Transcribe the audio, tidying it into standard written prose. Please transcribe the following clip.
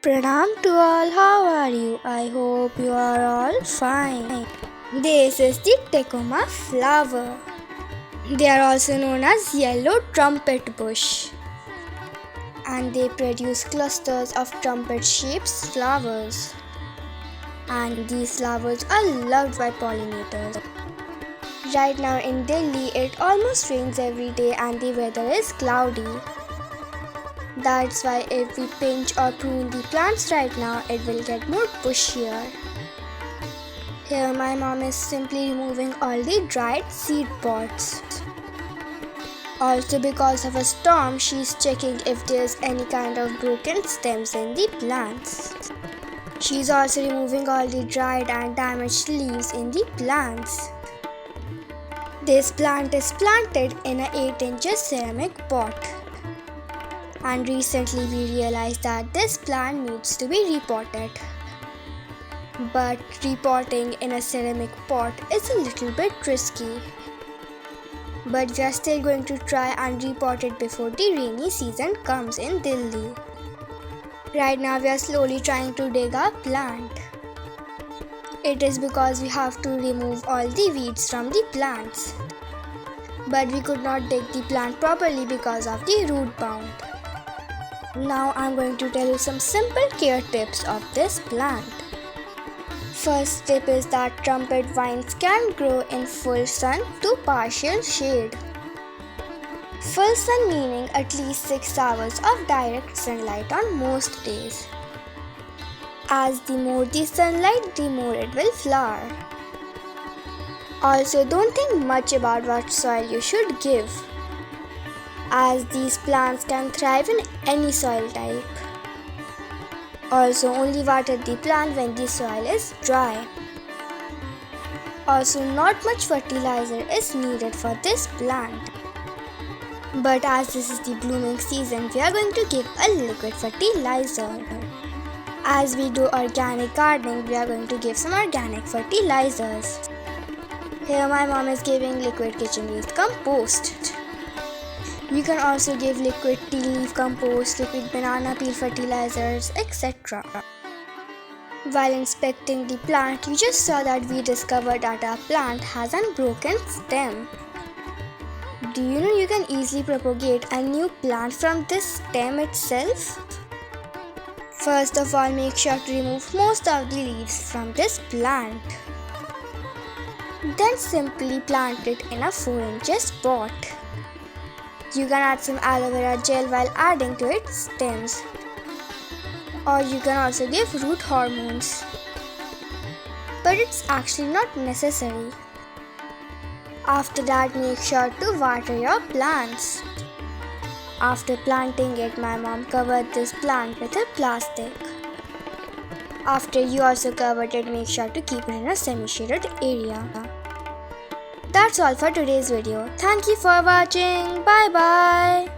Pranam to all, how are you? I hope you are all fine. This is the Tecoma flower. They are also known as yellow trumpet bush. And they produce clusters of trumpet-shaped flowers. And these flowers are loved by pollinators. Right now in Delhi, it almost rains every day and the weather is cloudy. That's why if we pinch or prune the plants right now, it will get more bushier. Here my mom is simply removing all the dried seed pods. Also because of a storm, she is checking if there is any kind of broken stems in the plants. She is also removing all the dried and damaged leaves in the plants. This plant is planted in a 8-inch ceramic pot. And recently we realized that this plant needs to be repotted. But repotting in a ceramic pot is a little bit risky. But we are still going to try and repot it before the rainy season comes in Delhi. Right now we are slowly trying to dig our plant. It is because we have to remove all the weeds from the plants. But we could not dig the plant properly because of the root bound. Now I am going to tell you some simple care tips of this plant. First tip is that trumpet vines can grow in full sun to partial shade. Full sun meaning at least 6 hours of direct sunlight on most days. As the more the sunlight, the more it will flower. Also, don't think much about what soil you should give, as these plants can thrive in any soil type. Also, only water the plant when the soil is dry. Also, not much fertilizer is needed for this plant. But as this is the blooming season, we are going to give a liquid fertilizer. As we do organic gardening, we are going to give some organic fertilizers. Here my mom is giving liquid kitchen waste compost. You can also give liquid tea leaf compost, liquid banana peel fertilizers, etc. While inspecting the plant, you just saw that we discovered that our plant has a broken stem. Do you know you can easily propagate a new plant from this stem itself? First of all, make sure to remove most of the leaves from this plant. Then simply plant it in a 4-inch pot. You can add some aloe vera gel while adding to its stems. Or you can also give root hormones. But it's actually not necessary. After that, make sure to water your plants. After planting it, my mom covered this plant with a plastic. After you also covered it, make sure to keep it in a semi-shaded area. That's all for today's video. Thank you for watching. Bye bye.